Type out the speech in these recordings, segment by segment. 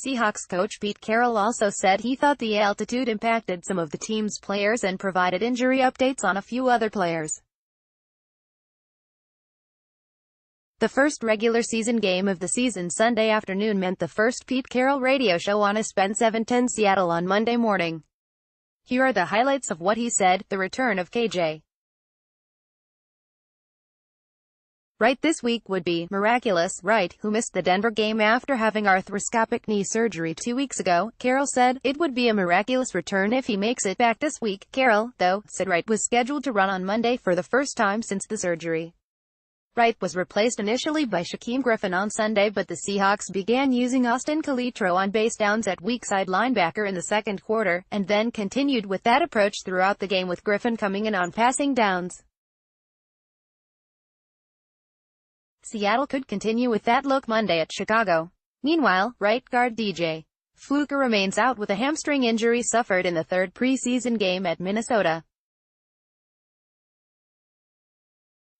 Seahawks coach Pete Carroll also said he thought the altitude impacted some of the team's players and provided injury updates on a few other players. The first regular season game of the season Sunday afternoon meant the first Pete Carroll radio show on ESPN 710 Seattle on Monday morning. Here are the highlights of what he said. The return of KJ Wright this week would be miraculous. Wright, who missed the Denver game after having arthroscopic knee surgery 2 weeks ago, Carroll said, it would be a miraculous return if he makes it back this week. Carroll, though, said Wright was scheduled to run on Monday for the first time since the surgery. Wright was replaced initially by Shaquem Griffin on Sunday, but the Seahawks began using Austin Calitro on base downs at weak side linebacker in the second quarter, and then continued with that approach throughout the game with Griffin coming in on passing downs. Seattle could continue with that look Monday at Chicago. Meanwhile, right guard DJ Fluker remains out with a hamstring injury suffered in the third preseason game at Minnesota.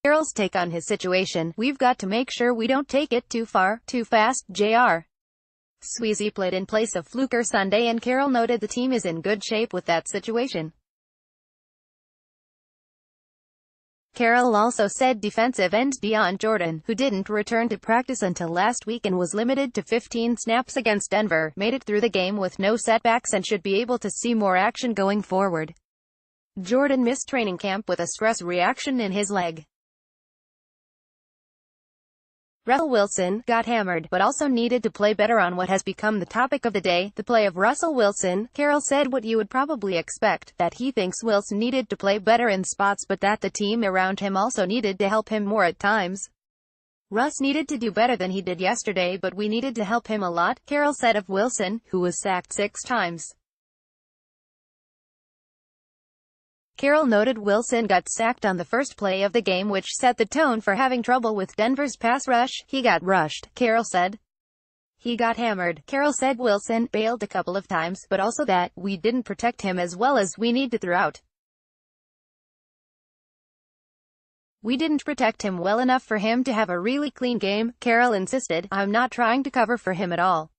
Carroll's take on his situation: we've got to make sure we don't take it too far, too fast. J.R. Sweezy played in place of Fluker Sunday, and Carroll noted the team is in good shape with that situation. Carroll also said defensive end Dion Jordan, who didn't return to practice until last week and was limited to 15 snaps against Denver, made it through the game with no setbacks and should be able to see more action going forward. Jordan missed training camp with a stress reaction in his leg. Russell Wilson got hammered, but also needed to play better on what has become the topic of the day, the play of Russell Wilson. Carroll said what you would probably expect, that he thinks Wilson needed to play better in spots but that the team around him also needed to help him more at times. Russ needed to do better than he did yesterday, but we needed to help him a lot, Carroll said of Wilson, who was sacked 6 times. Carroll noted Wilson got sacked on the first play of the game, which set the tone for having trouble with Denver's pass rush. He got rushed, Carroll said. He got hammered. Carroll said Wilson bailed a couple of times, but also that we didn't protect him as well as we needed throughout. We didn't protect him well enough for him to have a really clean game, Carroll insisted. I'm not trying to cover for him at all.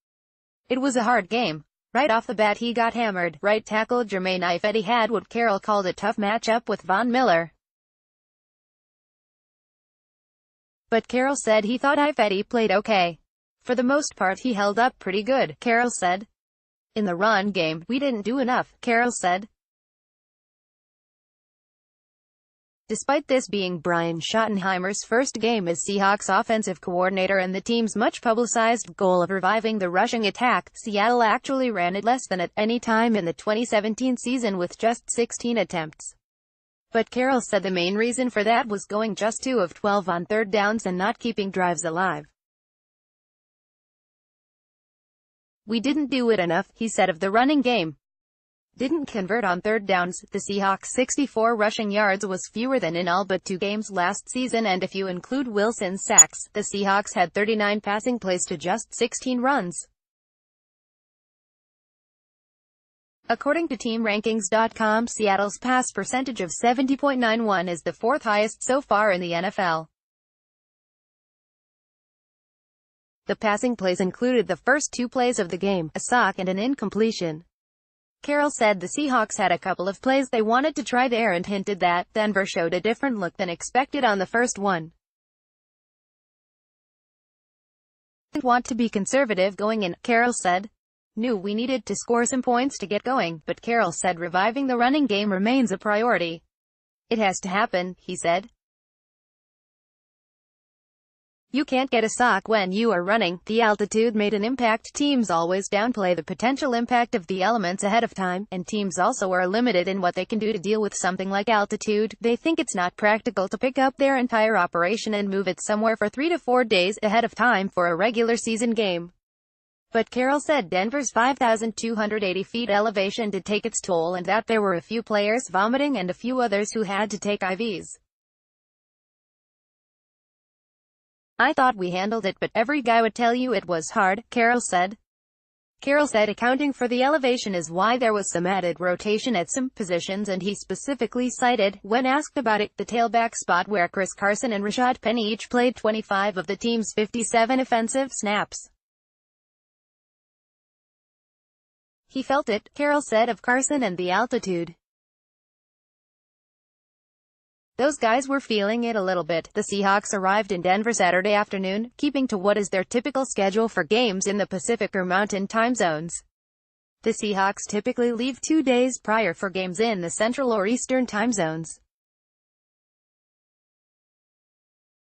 It was a hard game. Right off the bat he got hammered. Right tackle Jermaine Ifedi had what Carroll called a tough matchup with Von Miller. But Carroll said he thought Ifedi played okay. For the most part he held up pretty good, Carroll said. In the run game, we didn't do enough, Carroll said. Despite this being Brian Schottenheimer's first game as Seahawks offensive coordinator and the team's much-publicized goal of reviving the rushing attack, Seattle actually ran it less than at any time in the 2017 season with just 16 attempts. But Carroll said the main reason for that was going just 2 of 12 on third downs and not keeping drives alive. We didn't do it enough, he said of the running game. Didn't convert on third downs. The Seahawks' 64 rushing yards was fewer than in all but 2 games last season, and if you include Wilson's sacks, the Seahawks had 39 passing plays to just 16 runs. According to TeamRankings.com, Seattle's pass percentage of 70.91 is the 4th highest so far in the NFL. The passing plays included the first 2 plays of the game, a sack and an incompletion. Carroll said the Seahawks had a couple of plays they wanted to try there and hinted that Denver showed a different look than expected on the first one. Didn't want to be conservative going in, Carroll said. Knew we needed to score some points to get going, but Carroll said reviving the running game remains a priority. It has to happen, he said. You can't get a sack when you are running. The altitude made an impact. Teams always downplay the potential impact of the elements ahead of time, and teams also are limited in what they can do to deal with something like altitude. They think it's not practical to pick up their entire operation and move it somewhere for 3 to 4 days ahead of time for a regular season game. But Carroll said Denver's 5,280 feet elevation did take its toll and that there were a few players vomiting and a few others who had to take IVs. I thought we handled it, but every guy would tell you it was hard, Carroll said. Carroll said accounting for the elevation is why there was some added rotation at some positions, and he specifically cited, when asked about it, the tailback spot where Chris Carson and Rashad Penny each played 25 of the team's 57 offensive snaps. He felt it, Carroll said of Carson and the altitude. Those guys were feeling it a little bit. The Seahawks arrived in Denver Saturday afternoon, keeping to what is their typical schedule for games in the Pacific or Mountain time zones. The Seahawks typically leave 2 days prior for games in the Central or Eastern time zones.